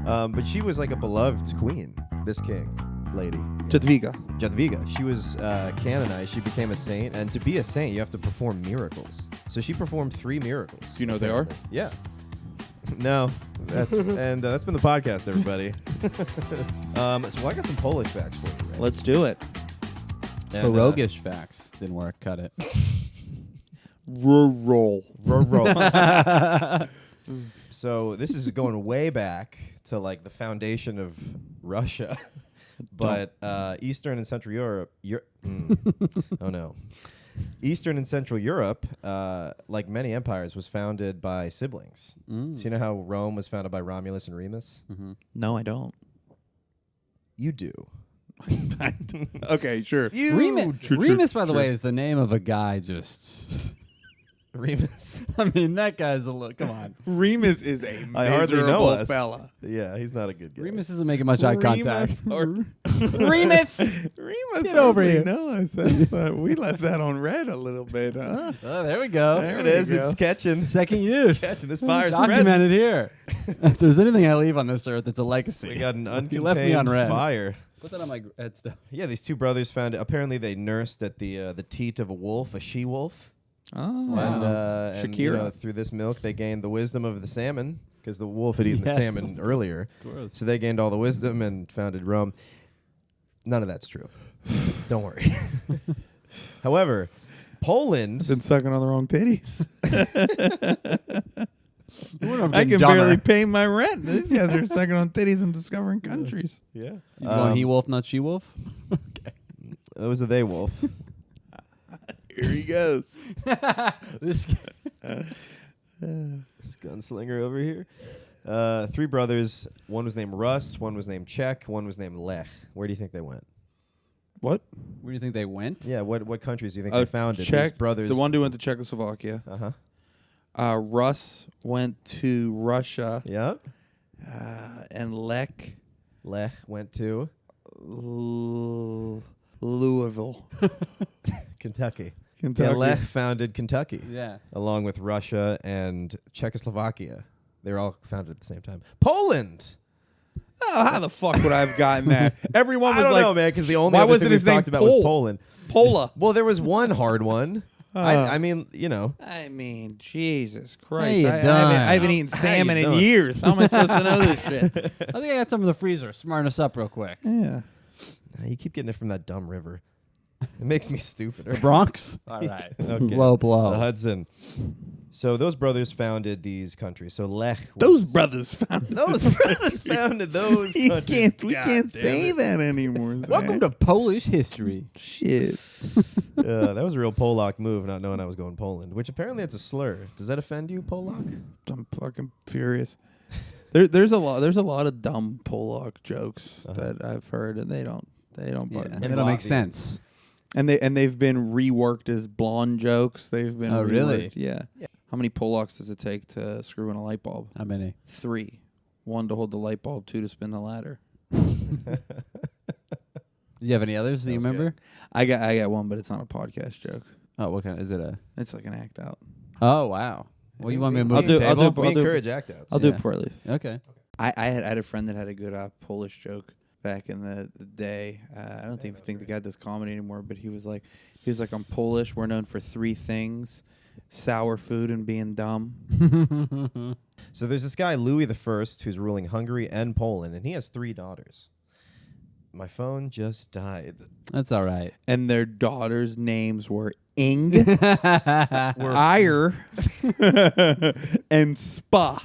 But she was like a beloved queen, this king lady. Jadwiga. She was canonized. She became a saint. And to be a saint, you have to perform miracles. So she performed 3 miracles. Do you know what they are? Yeah. No. That's been the podcast, everybody. So I got some Polish facts for you, Ray. Let's do it. And, Pierogish facts. Didn't work. Cut it. Rural. So this is going way back to like the foundation of Russia. But Eastern and Central Europe, oh no. Eastern and Central Europe, like many empires, was founded by siblings. So you know how Rome was founded by Romulus and Remus? Mm-hmm. No, I don't. You do. Okay, sure. Remus, by the way, is the name of a guy just... Remus. I mean, that guy's a look. Come on. Remus is a I hardly know miserable us. fella. Yeah, he's not a good guy. Remus isn't making much eye contact. Remus Remus! Remus Get over hardly here. know us. We left that on red a little bit, huh? Oh, there we go. There It is. we It's go. catching. Second use. Catching. This fire's spreading. Documented here. If there's anything I leave on this earth, it's a legacy. We got an You left me on uncontained red. fire. Put that on my headstone. Yeah, these 2 brothers found it. Apparently, they nursed at the teat of a wolf, a she-wolf. Oh, Wow. And Shakira. through this milk, they gained the wisdom of the salmon because the wolf had eaten the Yes. salmon earlier. Gross. So they gained all the wisdom and founded Rome. None of that's true. Don't worry. However, Poland. Been sucking on the wrong titties. I I can barely pay my rent. These guys are sucking on titties and discovering countries. Yeah. You going he wolf, not she wolf? It was a they wolf. Here he goes. This This gunslinger over here. 3 brothers. One was named Russ. One was named Czech. One was named Lech. Where do you think they went? What? Where do you think they went? Yeah. What countries do you think they founded? These Czech. brothers. The one who went to Czechoslovakia. Russ went to Russia. Yep. And Lech went to Louisville, Kentucky. Kentucky. Yeah, Lech founded Kentucky. Yeah. Along with Russia and Czechoslovakia. They were all founded at the same time. Poland. Oh, how the fuck would I have gotten that? Everyone was I don't like, know, man, because the only why other wasn't thing his we've name talked about was Pol? Poland. Pola. Well, there was one hard one. I mean, you know. I mean, Jesus Christ. How you I doing? haven't eaten How salmon you in doing? years. How am I supposed to know this shit? I think I got some in the freezer. Smarten us up real quick. Yeah. You keep getting it from that dumb river. It makes me stupider. The Bronx? All right. Okay. Low blow. The Hudson. So those brothers founded these countries. So Lech. Those brothers founded Those brothers founded those countries. We can't say that anymore. Welcome to Polish history. Shit. That was a real Polak move, not knowing I was going Poland, which apparently it's a slur. Does that offend you, Polak? I'm fucking furious. There's a lot of dumb Polak jokes that I've heard, and they don't bug me. They don't make sense. And they've been reworked as blonde jokes. They've been really? reworked. Yeah. How many Polacks does it take to screw in a light bulb? How many? 3. 1 to hold the light bulb, 2 to spin the ladder. Do you have any others that you remember? I got one, but it's not a podcast joke. Oh, what kind? Is it a? It's like an act out. Oh, wow. Well, you want me to move I'll the do- I'll table? do- We encourage act outs. I'll do Yeah. it before I leave. Okay. I had a friend that had a good Polish joke back in the day. I don't think the guy does comedy anymore, but he was like, I'm Polish. We're known for 3 things: sour food and being dumb. So there's this guy, Louis the First, who's ruling Hungary and Poland, and he has 3 daughters. My phone just died. That's all right. And their daughters' names were Ing, Ire, and Spa.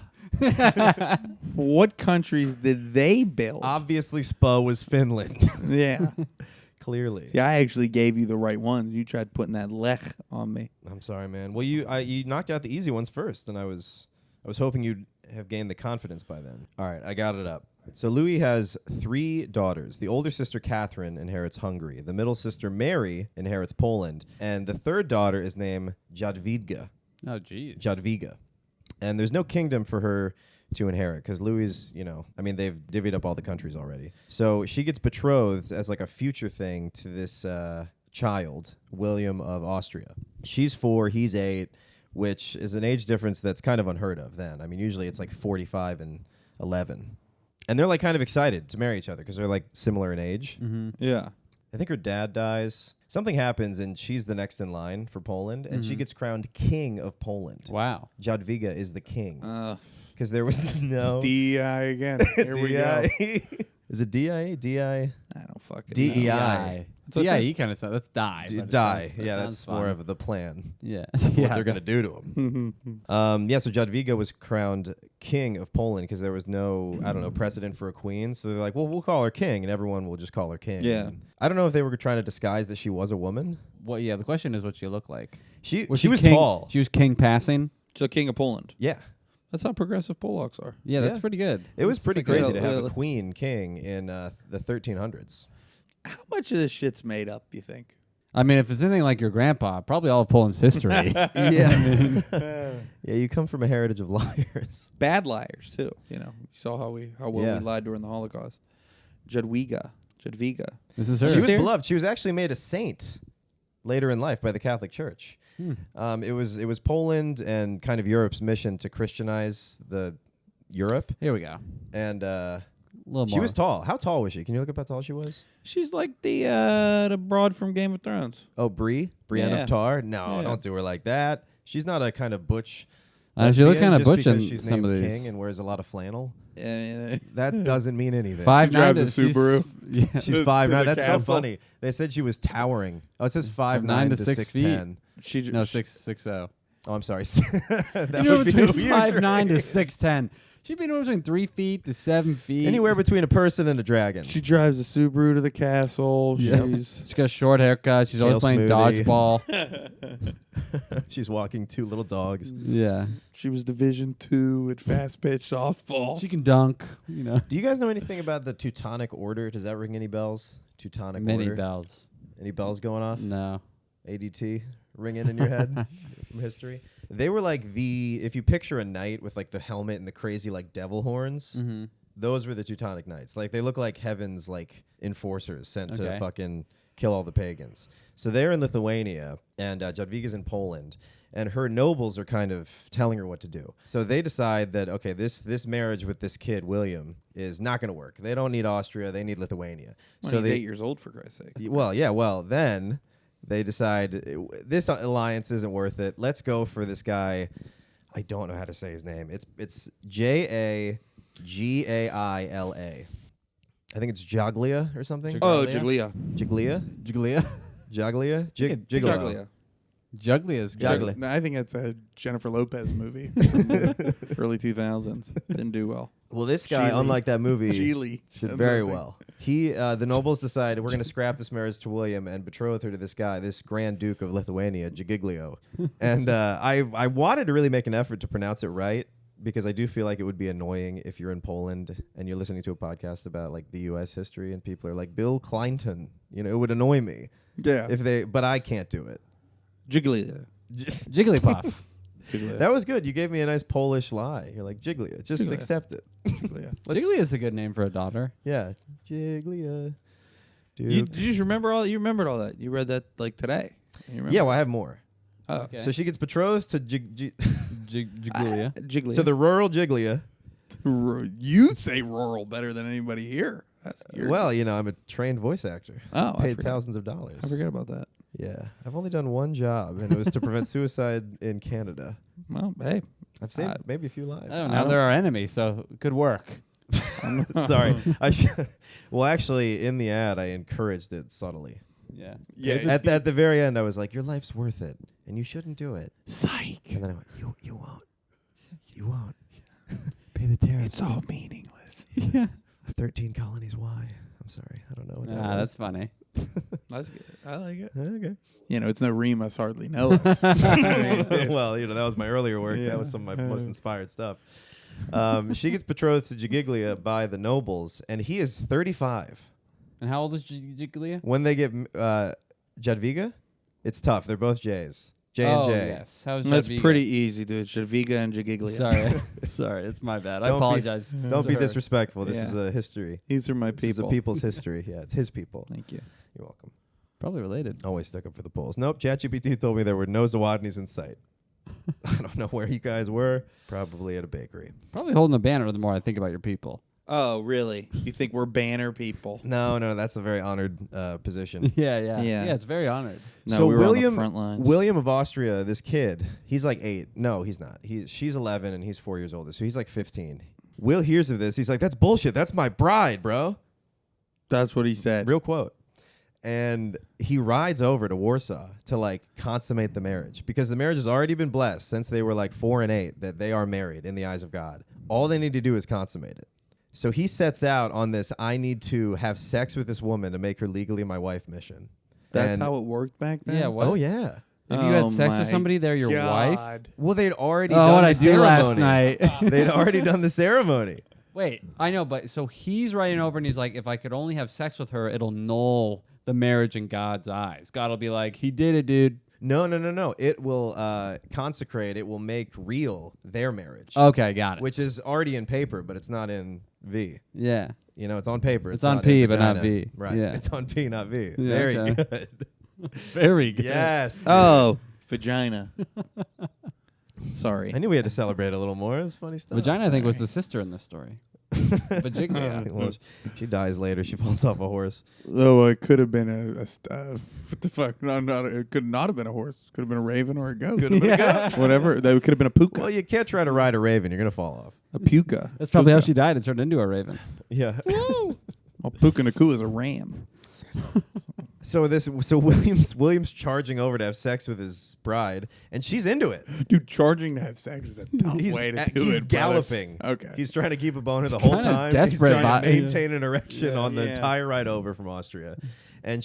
What countries did they build? Obviously, Spa was Finland. Yeah. Clearly. See, I actually gave you the right ones. You tried putting that Lech on me. I'm sorry, man. Well, you knocked out the easy ones first, and I was hoping you'd have gained the confidence by then. All right, I got it up. So Louis has 3 daughters. The older sister, Catherine, inherits Hungary. The middle sister, Mary, inherits Poland. And the third daughter is named Jadwiga. Oh, geez. Jadwiga. And there's no kingdom for her to inherit because Louis, they've divvied up all the countries already. So she gets betrothed as like a future thing to this child, William of Austria. She's 4, he's 8, which is an age difference that's kind of unheard of then. I mean, usually it's like 45 and 11. And they're like kind of excited to marry each other because they're like similar in age. Mm-hmm. Yeah. I think her dad dies. Something happens, and she's the next in line for Poland, and she gets crowned king of Poland. Wow. Jadwiga is the king because there was no DI again. Here we go. Is it DI? DI? I don't fucking DEI. what I DIE kind of sounds. That's die. but it Die. sounds- that Yeah, sounds that's more fun. of the plan. Yeah. What they're going to do to him. know. Yeah, so Jadwiga was crowned king of Poland because there was no, I don't know, precedent for a queen. So they're like, well, we'll call her king, and everyone will just call her king. Yeah. And I don't know if they were trying to disguise that she was a woman. Well, yeah. The question is what she looked like. She she was king, tall. She was king passing. So King of Poland. Yeah. That's how progressive Polacks are. Yeah, that's Yeah. pretty good. It was That's pretty good. crazy to have Yeah. a queen king in the 1300s. How much of this shit's made up, you think? I mean, if it's anything like your grandpa, probably all of Poland's history. Yeah. Yeah, you come from a heritage of liars. Bad liars too. You know, you saw how well Yeah. we lied during the Holocaust. Jadwiga. This is her. She was there? beloved. She was actually made a saint later in life by the Catholic Church. It was Poland and kind of Europe's mission to Christianize the Europe, Here we go. and A little she more. was tall. How tall was she? Can you look up how tall she was? She's like the broad from Game of Thrones. Oh, Brienne Yeah. of Tar. No, Yeah. don't do her like that. She's not a kind of butch. She looked lesbian kind of just butch in because she's some named of these. king and wears a lot of flannel. Uh, That doesn't mean anything. 5'9". drives a she's- Subaru. Yeah. She's To 5'9". the That's so castle. funny. They said she was towering. Oh, it says 5'9" 9 to to 6 6'10". she No, 6'0". Oh, I'm sorry. That You know, would be between huge 5'9" to range. 6'10". She'd be anywhere between 3 feet to 7 feet. Anywhere between a person and a dragon. She drives a Subaru to the castle. Yeah. She's She's got a short haircut. She's always Kale playing smoothie. dodgeball. She's walking two little dogs. Yeah. she was Division 2 at fast pitch softball. She can dunk, you know. Do you guys know anything about the Teutonic Order? Does that ring any bells? Teutonic Many Order. bells. Any bells going off? No. ADT ringing in your head from history. They were like if you picture a knight with like the helmet and the crazy like devil horns, Mm-hmm. those were the Teutonic Knights. Like they look like heaven's like enforcers sent to Okay. fucking kill all the pagans. So they're in Lithuania and Jadwiga's in Poland. And her nobles are kind of telling her what to do. So they decide that, okay, this marriage with this kid, William, is not going to work. They don't need Austria. They need Lithuania. When So he's they 8 years old, for Christ's sake. well, then they decide this alliance isn't worth it. Let's go for this guy. I don't know how to say his name. It's Jagaila. I think it's Jaglia or something. Oh, Jaglia? Jaglia. Jaglia? Jaglia? Jaglia? Gigolo. Jaglia. Juglia's good. Jaglia. No, I think it's a Jennifer Lopez movie. Early 2000s. Didn't do well. Well, this guy, Geely. unlike that movie, Geely. did very well. The nobles decided we're going to scrap this marriage to William and betroth her to this guy, this Grand Duke of Lithuania, Jaglia. And I wanted to really make an effort to pronounce it right because I do feel like it would be annoying if you're in Poland and you're listening to a podcast about like the U.S. history and people are like Bill Clinton. You know, it would annoy me Yeah. but I can't do it. Jaglia. Jigglypuff. Jaglia. That was good. You gave me a nice Polish lie. You're like Jiglia. Just Jiglia. accept it. Jaglia. Jiggly is a good name for a daughter. Yeah, Jiglia. Duke. You just remember all? You remembered all that? You read that like today? You remember? Yeah, well, I have more. Oh. Okay. So she gets betrothed to Jiglia. Jiglia. to the rural Jiglia. You say rural better than anybody here. That's Well, you know, I'm a trained voice actor. Oh, I Paid forgot. thousands of dollars. I forget about that. Yeah, I've only done one job, and it was to prevent suicide in Canada. Well, hey, I've saved maybe a few lives. I don't know. Now they're our enemy, so good work. Sorry. Well, actually, in the ad, I encouraged it subtly. Yeah. At the very end, I was like, "Your life's worth it, and you shouldn't do it." psych. And then I went, "You won't. You won't. Pay the tariff. It's all meaningless. Yeah. 13 colonies. Why? I'm sorry. I don't know what that Ah, was. that's funny. That's good. I like it. Okay. You know, it's no Remus hardly know us. Well, you know, that was my earlier work. Yeah. That was some of my most inspired stuff. She gets betrothed to Jaglia by the nobles, and he is 35. And how old is Jiglia? When they get Jadwiga, it's tough. They're both J's. J and Oh, J. yes. How's That's Jadwiga? pretty easy, dude. Jadwiga and Jaglia. Sorry. Sorry. It's my bad. I Don't be- apologize. Don't to be her. disrespectful. This Yeah. is a history. These are my This is a people. people's history. Yeah, it's his people. Thank you. You're welcome. Probably related. Always stuck up for the Poles. Nope, ChatGPT told me there were no Zawodnis in sight. I don't know where you guys were. Probably at a bakery. Probably holding a banner the more I think about your people. Oh, really? You think we're banner people? No, that's a very honored position. Yeah. It's very honored. No, so we were William, on the front lines. William of Austria, this kid, he's like 8. No, he's not. She's 11 and he's 4 years older, so he's like 15. Will hears of this. He's like, "That's bullshit. That's my bride, bro." That's what he said. Real quote. And he rides over to Warsaw to like consummate the marriage because the marriage has already been blessed since they were like 4 and 8 that they are married in the eyes of God. All they need to do is consummate it. So he sets out on this, I need to have sex with this woman to make her legally my wife mission. That's And- how it worked back then? Yeah, what? Oh, yeah. If you had Oh sex my with somebody, they're your wife? God. Well, they'd already Oh, done what the I do ceremony. last night. They'd already done the ceremony. Wait, I know, but so he's writing over and he's like, if I could only have sex with her, it'll null the marriage in God's eyes. God will be like, he did it, dude. No. It will consecrate. It will make real their marriage. Okay, got it. Which is already in paper, but it's not in V. Yeah. You know, it's on paper. It's on not P, in but not vagina. V. Right. Yeah. It's on P, not V. Yeah, Very okay. good. Very good. Yes. Oh, vagina. Sorry. I knew we had to celebrate a little more. It was funny stuff. Vagina, I think, was the sister in this story. Jaglia. Well, she dies later. She falls off a horse. Oh, it could have been what the fuck? No, it could not have been a horse. Could have been a raven or a goat. Could have been a goat. Whatever. That could have been a puka. Well, you can't try to ride a raven. You're going to fall off. A puka. That's probably how she died. It turned into a raven. Yeah. Well, puka naku is a ram. So William's charging over to have sex with his bride, and she's into it. Dude, charging to have sex is a tough way to do he's it. brother. galloping. Okay. He's trying to keep a boner the whole kinda time. desperate He's trying to vi- maintain an erection Yeah, on the yeah. entire ride over from Austria. And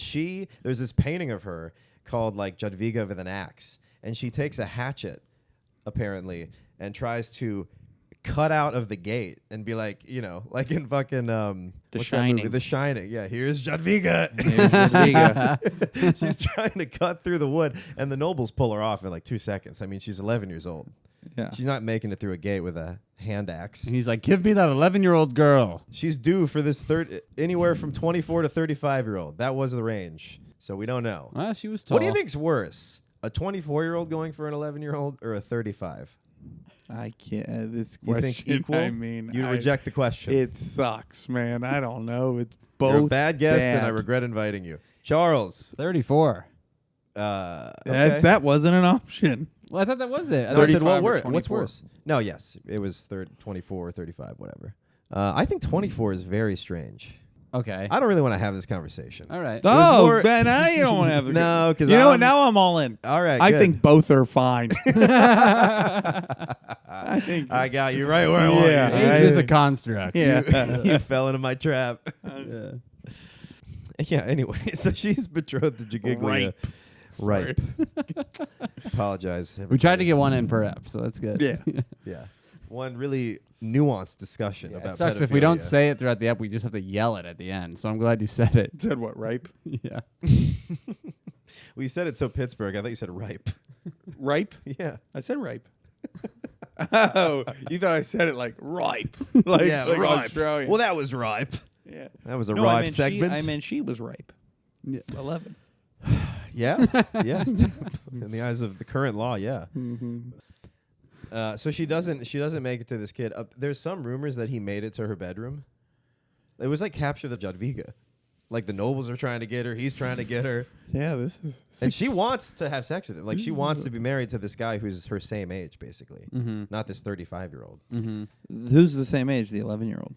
there's this painting of her called like Jadwiga with an axe, and she takes a hatchet, apparently, and tries to cut out of the gate and be like, you know, like in fucking what's that movie? Shining. The Shining. Yeah, here's Jadwiga. Here's Jadwiga. She's trying to cut through the wood, and the nobles pull her off in like 2 seconds. I mean, she's 11 years old. Yeah. She's not making it through a gate with a hand axe. And he's like, give me that 11-year-old girl. She's due for this anywhere from 24 to 35-year-old. That was the range, so we don't know. Well, she was tall. What do you think's worse, a 24-year-old going for an 11-year-old or a 35? I can't. This You question. think equal? I mean, You reject the question. It sucks, man. I don't know. It's both. You're a bad guest, and I bad. regret inviting you. Charles. 34. Okay. That wasn't an option. Well, I thought that was it. I No, I thought- said, well, 35 or what's 24? worse? No, yes. It was 24 or 35, whatever. I think 24 is very strange. Okay. I don't really want to have this conversation. All right. was Oh, more- Ben, now you don't want to have. No, because you know what? Now I'm all in. All right, I good. think both are fine. I think. I got you right where I want Yeah. you. Age is a construct. Yeah. You fell into my trap. Yeah. Yeah, anyway, so she's betrothed to Jaglia. Ripe. Apologize. We tried to get one in per ep, so that's good. Yeah. Yeah. One really nuanced discussion Yeah, about it sucks if we don't pedophilia. say it throughout the ep. We just have to yell it at the end. So I'm glad you said it. Said what? Ripe. Yeah. Well, you said it so Pittsburgh. I thought you said ripe. Ripe. Yeah. I said ripe. Oh, you thought I said it like ripe, like ripe. Australian. Well, that was ripe. yeah. That was a No, ripe I meant segment. I meant she was ripe. Yeah. 11. Yeah, yeah. In the eyes of the current law, yeah. So she doesn't make it to this kid. There's some rumors that he made it to her bedroom. It was like Capture the Jadwiga. Like the nobles are trying to get her, he's trying to get her, Yeah, this is. and she wants to have sex with him. Like she wants to be married to this guy who's her same age, basically, not this 35-year-old. Who's the same age? The 11-year-old.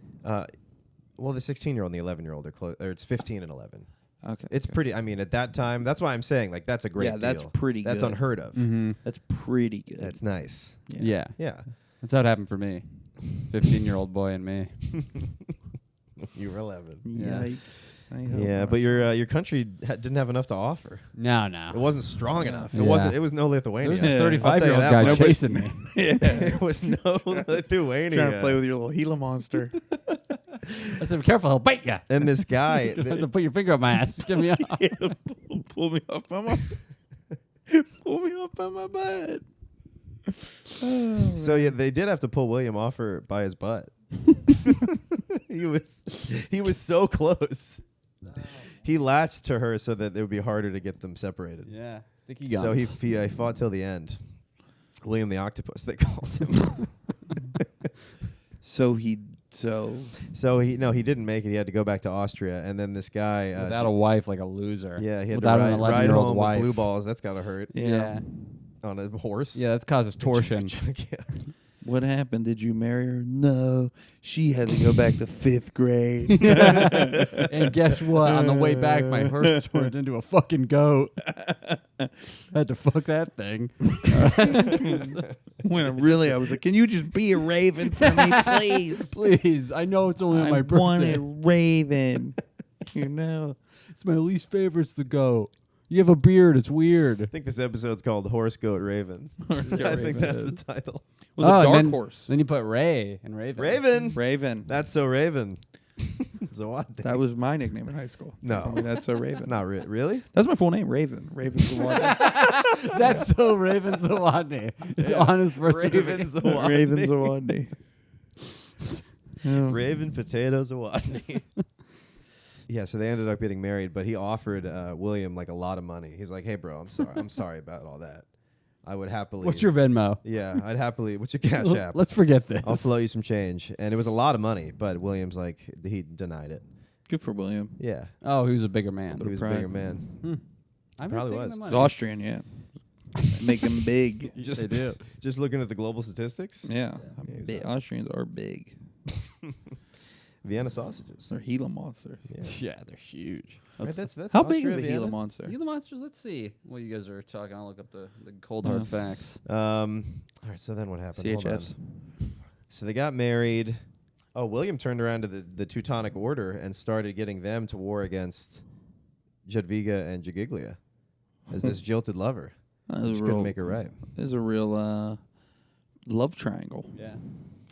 Well, the 16-year-old and the 11-year-old are close. Or it's 15 and 11. Okay. It's pretty. I mean, at that time, that's why I'm saying like that's a great Yeah, that's deal. pretty That's good. unheard of. That's pretty good. That's nice. Yeah. Yeah. That's how it happened for me. 15-year-old boy and me. You were 11. Yeah. Yikes. I hope Yeah, not. but your country didn't have enough to offer. No. It wasn't strong enough. It Yeah. wasn't. It was no There Lithuania. was this Yeah. 35-year-old that guy much. chasing me. Yeah. It was no Lithuania. Trying to play with your little Gila monster. I said, be careful, he'll bite you. And this guy, You have to put your finger up my ass. Get me off. Pull me off on my. Pull me off on my butt. so yeah, they did have to pull William off her by his butt. he was so close. He latched to her so that it would be harder to get them separated. Yeah. Sticky guns. So he fought till the end. William the Octopus, they called him. So So he didn't make it. He had to go back to Austria, and then this guy Without a wife, like a loser. yeah, he had Without to an ride 11-year-old home wife. with blue balls. That's gotta hurt. Yeah. On a horse. Yeah, that causes torsion. Yeah. what happened? Did you marry her? No. She had to go back to 5th grade. And guess what? On the way back, my hearse turned into a fucking goat. Had to fuck that thing. When I was like, can you just be a raven for me, please? Please, I know it's only on my I birthday. want a raven. You know. It's my least favorite's the goat. You have a beard. It's weird. I think this episode's called Horse Goat Raven. I think that's the title. Was a and dark then, horse. Then you put Ray and Raven. Raven. That's so Raven. Zawodni. That was my nickname in high school. No. I mean, that's so Raven. Not really. That's my full name, Raven. Raven Zawodni. That's so Raven Zawodni. It's on his first Raven Zawodni. Raven Zawodni. Yeah. Raven Potato Zawodni. Yeah, so they ended up getting married, but he offered William like a lot of money. He's like, "Hey, bro, I'm sorry about all that. I would happily." What's your Venmo? Yeah, I'd happily. What's your Cash App? Let's forget this. I'll float you some change, and it was a lot of money. But William's like, he denied it. Good for William. Yeah, Oh, he was a bigger man. he was a pride. bigger man. I'm Probably taking was. the He's money. Austrian, yeah. Make them big. Just They do. Just looking at the global statistics. Yeah. Yeah, Big. Austrians are big. Vienna sausages. They're Gila monsters. Yeah. Yeah, they're huge. Right, that's How big Austria, is a Vienna? Gila monster? Gila monsters. Let's see what you guys are talking. I'll look up the cold hard facts. All right, so then what happened? Hold on. CHFs. So they got married. Oh, William turned around to the Teutonic Order and started getting them to war against Jadwiga and Jaglia as this jilted lover. Just couldn't make it right. There's a real love triangle. Yeah.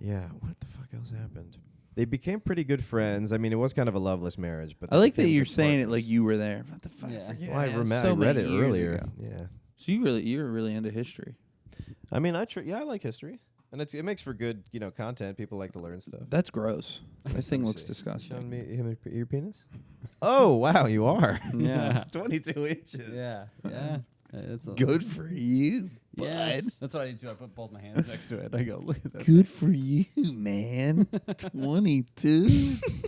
Yeah, what the fuck else happened? They became pretty good friends. I mean, it was kind of a loveless marriage, but I like that they became you're good saying it partners. like you were there. What the fuck? Yeah. Forget Well, I, it. I read many it years earlier. ago. Yeah. So you're really into history. I mean, I like history, and it makes for good, content. People like to learn stuff. That's gross. This thing Let me looks see. disgusting. Showing me your penis? Oh wow, you are. Yeah. 22 inches. Yeah. Yeah. It's a, Good for you, Yeah. bud. That's what I do. I put both my hands next to it. I go, look at that. Good for you, man. 22,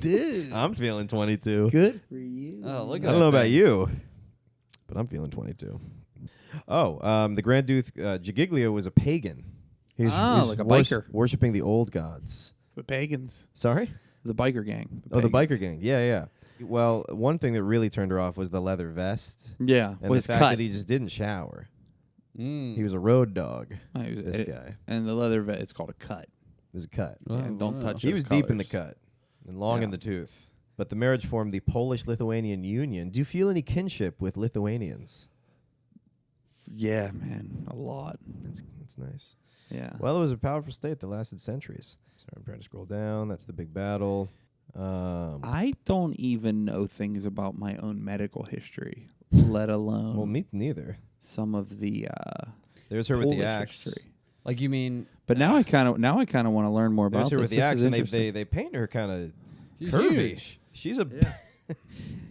dude. I'm feeling 22. Good for you. Oh, look I at don't know about thing. you, but I'm feeling 22. Oh, the Grand Duke Jaglia was a pagan. He's like a biker. Worshipping the old gods. The pagans. Sorry? The biker gang. The biker pagans. gang. Yeah. Well, one thing that really turned her off was the leather vest Yeah. and Was the fact cut. that he just didn't shower. Mm. He was a road dog. Oh, he was- This guy. And the leather vest, it's called a cut. There's a cut. Oh, and don't wow. touch He those was deep in the colors. cut and long in Yeah. the tooth. But the marriage formed the Polish-Lithuanian Union. Do you feel any kinship with Lithuanians? Yeah, man. A lot. That's nice. Yeah. Well, it was a powerful state that lasted centuries. Sorry, I'm trying to scroll down. That's the big battle. I don't even know things about my own medical history, let alone Well, me neither. some of the There's her with Polish the axe. history. Like, you mean But now I kind of want to learn more There's about her this. with the This axe, is and interesting. they paint her kind of she's curvy. huge? She's a.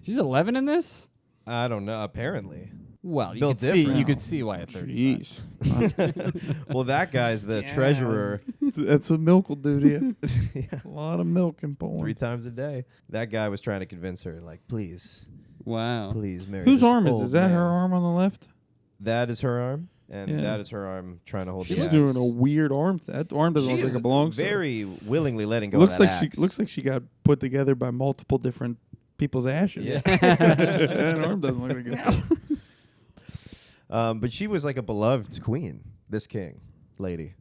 She's 11 in this? I don't know. Apparently. Well, you Built could see different. you could see why at 35. Jeez. Well, that guy's the treasurer. That's what milk will do to you. Yeah, A lot of milk and porn. 3 times a day. That guy was trying to convince her, like, please Wow. marry. Whose this arm is? old Is that man. her arm on the left? That is her arm, and Yeah. that is her arm trying to hold She's the axe. doing a weird arm. That arm doesn't She look is like it belongs. to her. very willingly letting go. Looks of that like axe. she looks like she got put together by multiple different people's ashes. Yeah. That arm doesn't look like it. But she was like a beloved queen. This lady.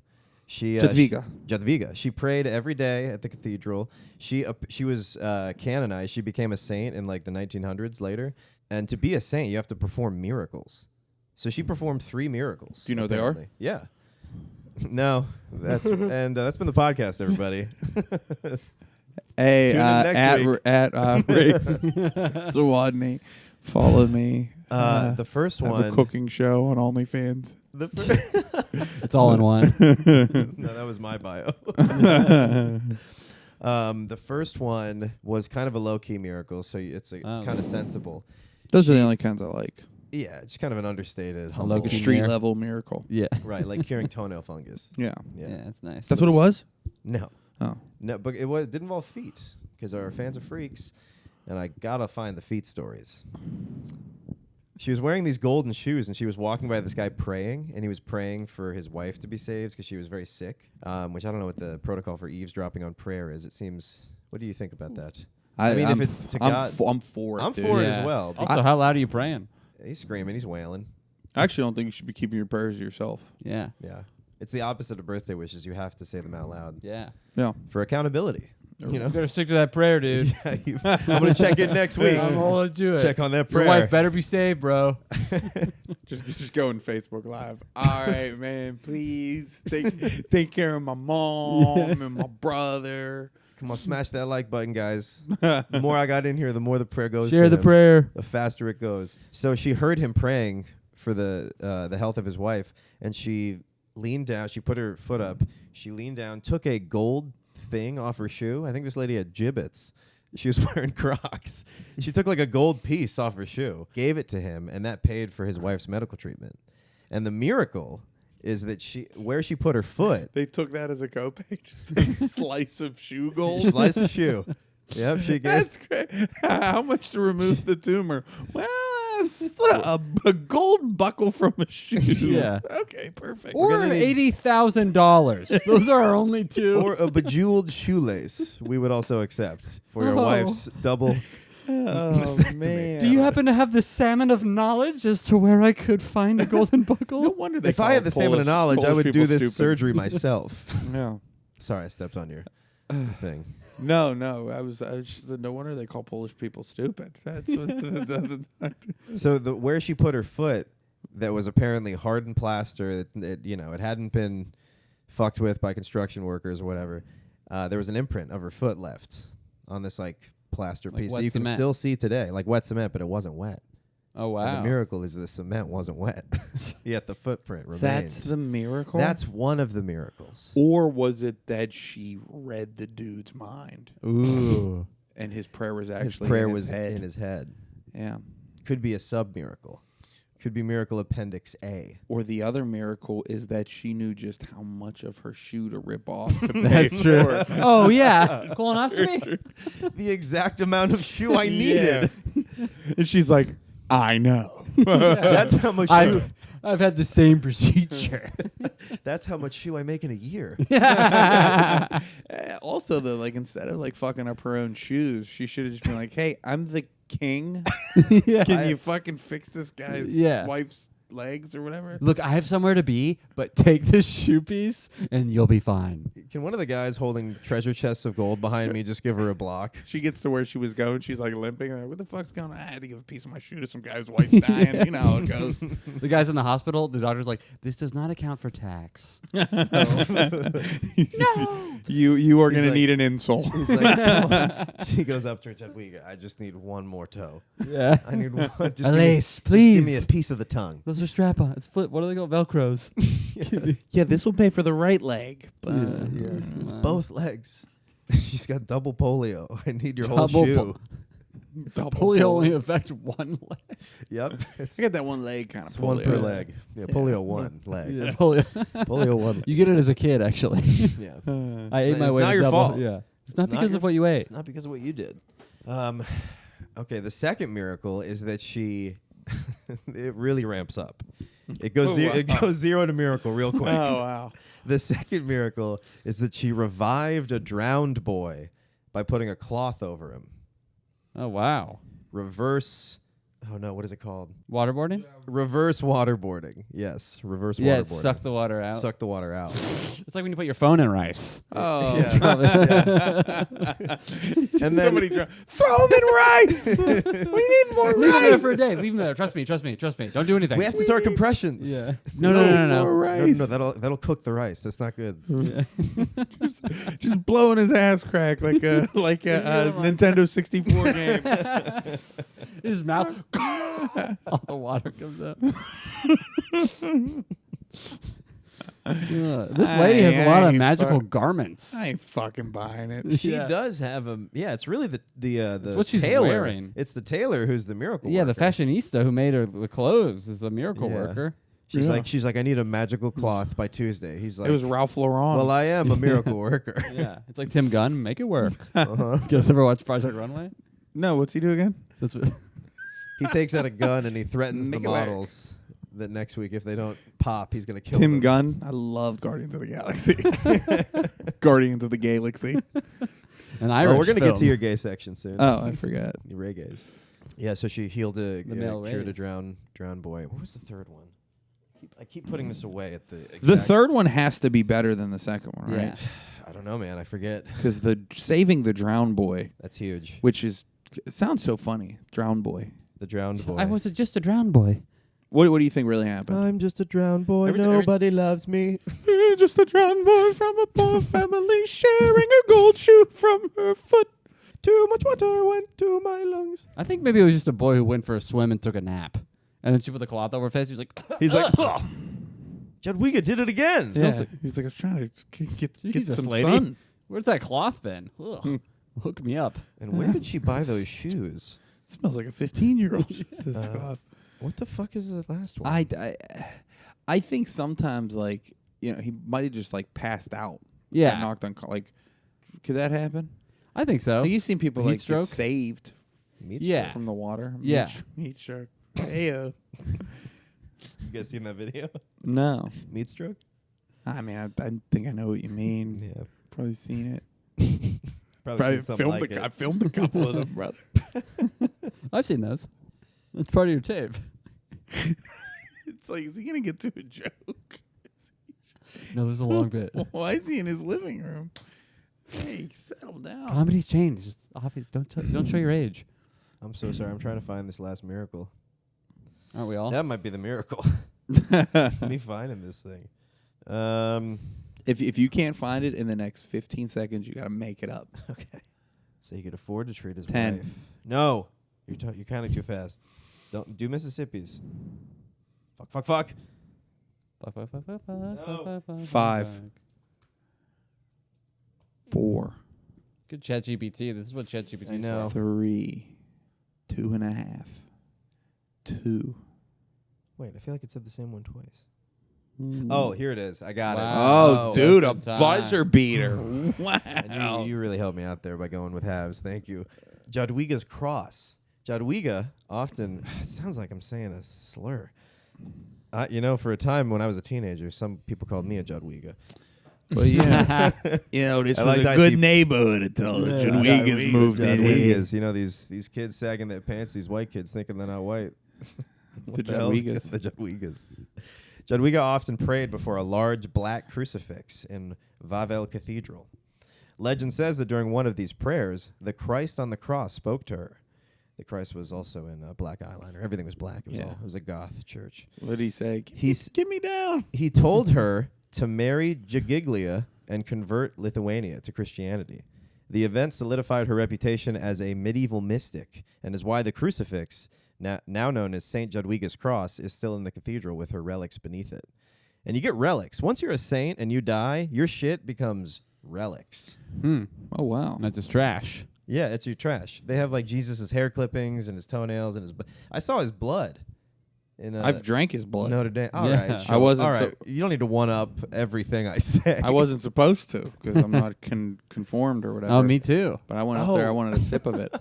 She Jadwiga. Jadwiga. She prayed every day at the cathedral. She was canonized. She became a saint in like the 1900s later. And to be a saint, you have to perform miracles. So she performed 3 miracles. Do you know what they are? apparently. Yeah. No, that's that's been the podcast, everybody. Hey, Tune in next week. at Ray Zawodni. Follow me. The first have a one. cooking show on OnlyFans. It's all in one. No, that was my bio. The first one was kind of a low key miracle, so it's kind of sensible. Those are the only kinds I like. Yeah, it's kind of an understated, low humble. key Street miracle. level miracle. Yeah. Right, like curing tonenail fungus. Yeah. Yeah, that's nice. That's what it was? No. Oh. No, but it didn't involve feet because our fans are freaks, and I gotta find the feet stories. She was wearing these golden shoes, and she was walking by this guy praying, and he was praying for his wife to be saved because she was very sick. Which I don't know what the protocol for eavesdropping on prayer is. It seems. What do you think about that? I mean, if it's to God, I'm for it. I'm dude. for it as well. Also, how loud are you praying? He's screaming, he's wailing. I actually don't think you should be keeping your prayers to yourself. Yeah. Yeah, it's the opposite of birthday wishes. You have to say them out loud. Yeah. Yeah. For accountability. You know, You better stick to that prayer, dude. yeah, I'm gonna check in next week. I'm holding to it. Check on that prayer. Your wife better be saved, bro. Just go on Facebook Live. All right, man. Please take care of my mom and my brother. Come on, smash that like button, guys. The more I got in here, the more the prayer goes. Share to the him, prayer. the faster it goes. So she heard him praying for the health of his wife, and she leaned down. She put her foot up. She leaned down, took a gold thing off her shoe. I think this lady had gibbets. She was wearing Crocs. She took like a gold piece off her shoe, gave it to him, and that paid for his wife's medical treatment. And the miracle is that where she put her foot, They took that as a copay, just a slice of shoe gold. slice of shoe. Yep, she gave. That's great. How much to remove the tumor? Well, it's a gold buckle from a shoe. Yeah. Okay, perfect. Or $80,000. Those are our only two. Or a bejeweled shoelace, we would also accept for your Oh. wife's double. mastectomy. Do you happen to have the salmon of knowledge as to where I could find a golden buckle? No wonder they If I had the salmon of knowledge, I would do this surgery myself. No. Sorry, I stepped on your thing. No. I was just no wonder they call Polish people stupid. That's what the So where she put her foot, that was apparently hardened plaster. That it hadn't been fucked with by construction workers or whatever. There was an imprint of her foot left on this plaster Like piece wet that you can cement. still see today, like wet cement, but it wasn't wet. Oh, wow. And the miracle is the cement wasn't wet, yet the footprint remained. That's the miracle. That's one of the miracles. Or was it that she read the dude's mind Ooh. and his prayer was His actually prayer in was his head? in his head. Yeah. Could be a sub miracle. Could be miracle appendix A. Or the other miracle is that she knew just how much of her shoe to rip off. To pay That's true. for it. Oh, yeah. Colonoscopy? The exact amount of shoe I needed. And she's like, I know. That's how much shoe. I've had the same procedure. That's how much shoe I make in a year. Also, though, instead of fucking up her own shoes, she should have just been like, hey, I'm the king. Yeah. Can you fucking fix this guy's wife's legs or whatever? Look, I have somewhere to be, but take this shoe piece and you'll be fine. Can one of the guys holding treasure chests of gold behind me just give her a block? She gets to where she was going. She's limping. What the fuck's going on? I had to give a piece of my shoe to some guy's wife's dying. You know how it goes. The guy's in the hospital. The doctor's like, this does not account for tax. No. You are He's going to like- need an insole. He's like, "Come on." She goes up to her, Jadwiga, I just need one more toe. Yeah. I need one. Just A give me- lace, just please. give me a piece of the tongue. Those are strap-on. It's flip. What are they called? Velcros. Yeah, this will pay for the right leg. But Yeah. It's both legs. She's got double polio. I need your whole Double shoe. Polio only affects one leg. Yep. It's I got that one leg kind of it's one per leg. Yeah, polio one leg. Yeah, polio. Polio one. You get it as a kid, actually. Yeah. I ate my it's way not to your double. fault. Yeah. It's not It's not because your of what you ate. It's not because of what you did. Okay, the second miracle is that she it really ramps up. It goes Oh, wow. it goes 0 to miracle real quick. Oh, wow. The second miracle is that she revived a drowned boy by putting a cloth over him. Oh, wow. Reverse what is it called? Waterboarding? Reverse waterboarding. Yes, reverse Yeah, waterboarding. it sucked the water out. Suck the water out. It's like when you put your phone in rice. Oh, And then somebody throw him in rice. We need more Leave him there rice. for a day. Leave him there. Trust me. Don't do anything. we have to start compressions. Yeah. No. More rice. No, that'll cook the rice. That's not good. Just blowing his ass crack like a Nintendo 64 game. His mouth. All the water comes out. This lady has a lot of magical garments. I ain't fucking buying it. She Yeah. does have a it's really the what she's tailor. wearing. It's the tailor who's the miracle Yeah, the worker. fashionista who made her the clothes is a miracle Yeah. worker. She's like, I need a magical cloth by Tuesday. He's like, It was Ralph Lauren. well, I am a miracle worker. Yeah, it's like Tim Gunn, make it work. Uh-huh. You guys ever watch Project Runway? no, what's he do again? That's what He takes out a gun and he threatens the Make it work. models that next week if they don't pop, he's gonna kill Tim them. Gunn. I love Guardians of the Galaxy. Guardians of the Galaxy. an Irish. Well, we're gonna get to film. your gay section soon. Oh, I forgot. Your Ray gays. Yeah, so she healed a male cured a rays. drowned boy. What was the third one? I keep putting this away at the exact The third one has to be better than the second one, right? Yeah. I don't know, man. I forget. Because the saving the drowned boy, That's huge. which is it sounds so funny, drowned boy. The drowned boy. I was just a drowned boy. What do you think really happened? I'm just a drowned boy. Every- Nobody loves me. Just a drowned boy from a poor family sharing a gold shoe from her foot. Too much water went to my lungs. I think maybe it was just a boy who went for a swim and took a nap. And then she put the cloth over her face. He was like, He's like, "Ugh. Jadwiga did it again. Yeah. He's like, I was trying to get Jesus, some lady. sun. where's that cloth been? Ugh. Hook me up. And where did she buy those shoes? It smells like a 15-year-old. God. What the fuck is the last one? I think sometimes, like, you know, he might have just, like, passed out. Yeah. Got knocked like, could that happen? I think so. You've seen people, Heat like, stroke? get saved Meat Yeah. from the water. Yeah. Meat stroke. Heyo. You guys seen that video? No. Meat stroke? I mean, I think I know what you mean. Yeah. Probably seen it. Probably seen something like I it. filmed a couple of them, brother. I've seen those. It's part of your tape. It's like, is he going to get to a joke? No, this is a long bit. Why is he in his living room? Hey, settle down. Comedy's changed. Just obvious. Don't show your age. I'm so sorry. I'm trying to find this last miracle. Aren't we all? That might be the miracle. Me finding this thing. If you can't find it in the next 15 seconds, you got to make it up. Okay. So he could afford to treat his 10. wife. No. You're counting too fast. Don't do Mississippi's. Fuck. Fuck. 5. 4. Good ChatGPT. This is what ChatGPT I is know. for. 3. 2.5. 2. Wait, I feel like it said the same one twice. Mm. Oh, here it is. I got Wow. Oh, dude, a just in time. buzzer beater. Wow. it. And you really helped me out there by going with halves. Thank you. Jadwiga's cross. Jadwiga often, it sounds like I'm saying a slur. For a time when I was a teenager, some people called me a Jadwiga. Well, yeah. This I was like a that good he- neighborhood until the Jadwigas moved in here. Jadwigas. These kids sagging their pants, these white kids thinking they're not white. The hell's Jadwigas. The Jadwigas. Jadwiga often prayed before a large black crucifix in Wawel Cathedral. Legend says that during one of these prayers, the Christ on the cross spoke to her. The Christ was also in black eyeliner. Everything was black. It was a goth church. What did he say? He's- Get me down. He told her to marry Jaglia and convert Lithuania to Christianity. The event solidified her reputation as a medieval mystic and is why the crucifix, now known as St. Jadwiga's Cross, is still in the cathedral with her relics beneath it. And you get relics. Once you're a saint and you die, your shit becomes relics. Oh, wow. That's just trash. Yeah, it's your trash. They have like Jesus' hair clippings and his toenails and I saw his blood. I've drank his blood. Notre Dame. All Yeah. right, I wasn't All right, you don't need to one up everything I say. I wasn't supposed to because I'm not conformed or whatever. Oh, me too. But I went up there. I Oh. wanted a sip of it.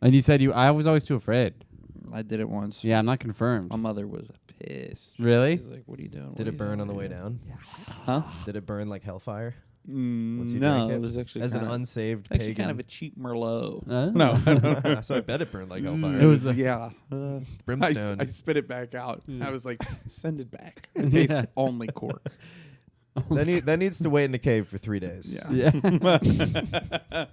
And you said I was always too afraid. I did it once. Yeah, I'm not confirmed. My mother was pissed. Really? She's like, "What are you doing? Did it burn on the way down? Huh? Did it burn like hellfire? Once you No, drank it was actually as an kinda- unsaved actually pagan. kind of a cheap Merlot. Oh. No, So I bet it burned like hellfire. It was a- yeah. brimstone. I spit it back out. Yeah. I was like, send it back. It tastes Yeah. only cork. that needs to wait in a cave for 3 days. Yeah. Yeah.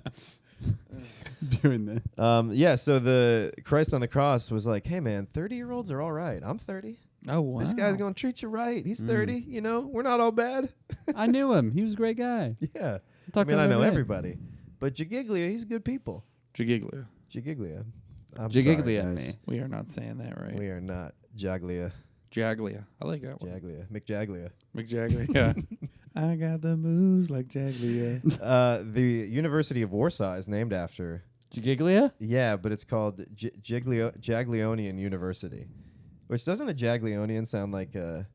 Doing that. Yeah. So the Christ on the cross was like, "Hey man, 30-year-olds are all right. I'm 30. Oh wow. This guy's gonna treat you right. He's 30. You know, we're not all bad." I knew him. He was a great guy. Yeah. Talked I to him know every day. everybody, but Jaglia, he's good people. Jaglia. Jaglia. I'm Jaglia sorry, and guys. me. We are not saying that right. We are not Jaglia. Jaglia. I like that one. Jaglia. McJaglia. McJaglia. Yeah. I got the moves like Jaglia. The University of Warsaw is named after. Jaglia? Yeah, but it's called Jaglionian University. Which doesn't a Jaglionian sound like a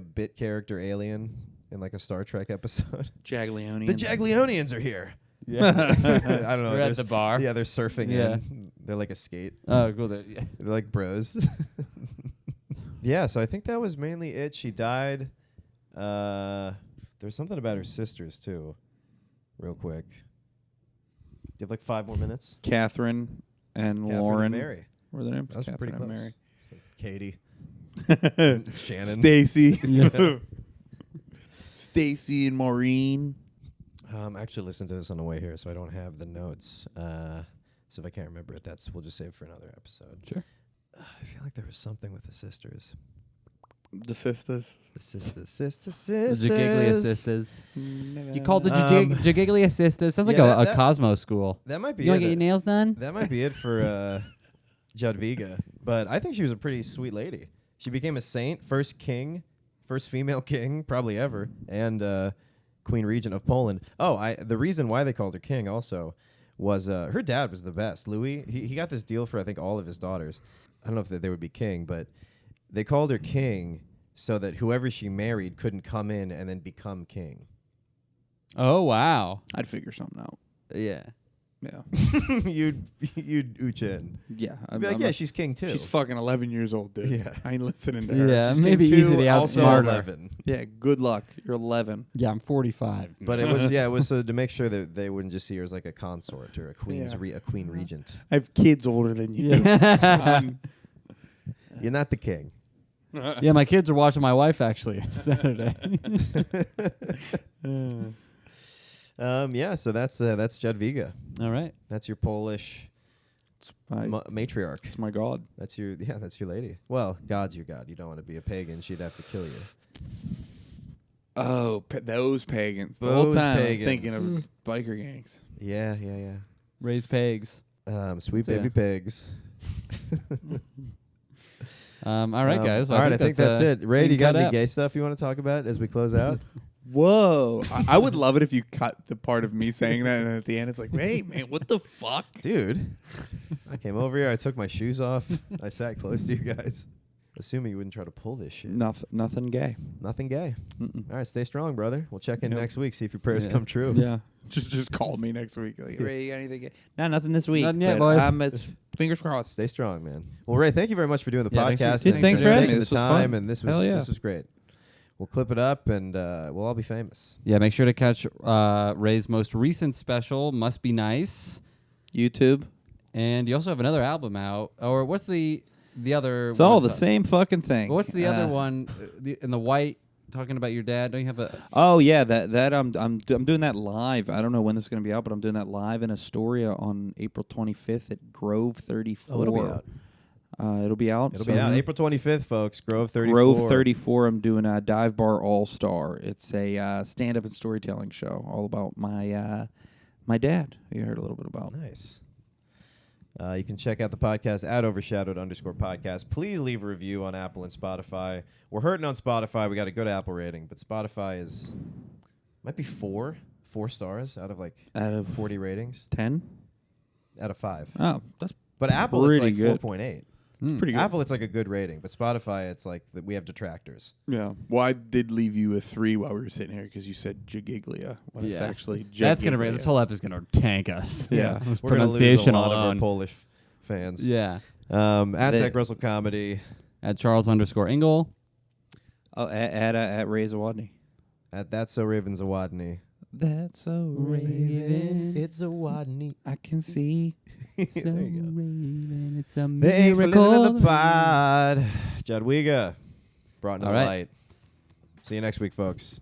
bit character alien in like a Star Trek episode? Jaglionian. The Jaglionians are here. Yeah. I don't know. We're at the bar. Yeah, they're surfing Yeah. in. They're like a skate. Oh, cool. Yeah. They're like bros. Yeah, so I think that was mainly it. She died. There's something about her sisters too. Real quick. Do you have like 5 more minutes? Catherine and Catherine Lauren. and Mary. What are their names? That was Catherine pretty and close. Mary. Katie. Shannon. Stacy. Yeah. Stacy and Maureen. I actually listened to this on the way here, so I don't have the notes. So if I can't remember it, we'll just save it for another episode. Sure. I feel like there was something with the sisters. The sisters. The sisters. The Jaglia sisters. You You called the Um, Jaglia sisters. Sounds like yeah, a that- Cosmo school. That might be You want to get it. your nails done? That might be it for Jadwiga. But I think she was a pretty sweet lady. She became a saint, first female king, probably ever, and Queen Regent of Poland. Oh, the reason why they called her king also was her dad was the best. Louis, he got this deal for I think all of his daughters. I don't know if they would be king, but they called her king so that whoever she married couldn't come in and then become king. Oh, wow. I'd figure something out. Yeah. Yeah. you'd ooch in. Yeah. I'd be like, yeah, she's king too. She's fucking 11 years old, dude. Yeah. I ain't listening to her. Yeah, She's maybe king too, easily also outsmart her. 11. Yeah, good luck. You're 11. Yeah, I'm 45. But it was so to make sure that they wouldn't just see her as like a consort or a queen's Yeah. a queen regent. I have kids older than you. Yeah. You're not the king. Yeah, my kids are watching my wife actually Saturday. Yeah, so that's Jadwiga. All right. That's your Polish It's my, matriarch. it's my god. That's your lady. Well, God's your God. You don't want to be a pagan. She'd have to kill you. Oh, those pagans. The whole Those time pagans. I'm thinking of biker gangs. Yeah. Raise pigs. Sweet So, baby yeah. pigs. All right, guys. Well, all right, I think that's it. Ray, do clean you got cut any up. gay stuff you want to talk about as we close out? Whoa. I would love it if you cut the part of me saying that and at the end it's like, hey, man, what the fuck? Dude, I came over here. I took my shoes off. I sat close to you guys. Assuming you wouldn't try to pull this shit. Nothing gay. Nothing gay. Mm-mm. All right, stay strong, brother. We'll check in Yep. next week, see if your prayers Yeah. come true. Yeah. Just call me next week. Like, Ray, you got anything gay? No, nothing this week. Nothing yet, but boys. it's fingers crossed. Stay strong, man. Well, Ray, thank you very much for doing the Yeah, podcast. thanks for having taking me. the This was time, fun. and this Hell yeah. was great. We'll clip it up, and we'll all be famous. Yeah, make sure to catch Ray's most recent special, Must Be Nice. YouTube. And you also have another album out. Or what's the other It's all one? the same fucking thing. What's the other one in the white talking about your dad? Don't you have a Oh yeah, that I'm doing that live. I don't know when this is going to be out, but I'm doing that live in Astoria on April 25th at Grove 34. Oh, it'll be out. It'll be out. It'll be out April 25th, folks. Grove 34. Grove 34. I'm doing a Dive Bar All Star. It's a stand-up and storytelling show all about my dad. You heard a little bit about. Nice. You can check out the podcast at Overshadowed_podcast. Please leave a review on Apple and Spotify. We're hurting on Spotify. We got a good Apple rating, but Spotify might be 4 stars out of like Out of 40 ratings 10. out of 5. Oh, that's But Apple it's pretty like good. 4.8. pretty good. Apple it's like a good rating, but Spotify it's like we have detractors. Yeah. Well, I did leave you a 3 while we were sitting here because you said Jaglia when it's Yeah. actually Jaglia. That's gonna this whole ep is gonna tank us. Yeah. This We're gonna lose a pronunciation lot of our alone. Polish fans. Yeah. At They- Zach Russell Comedy, At Charles_Ingle. Oh, at Ray Zawodni. at That's So Raven Zawodni. That's so Raven. It's Zawodni. I can see. There you go. Raven, it's a Thanks for miracle. listening to the pod. Jadwiga brought into All the right. light. See you next week, folks.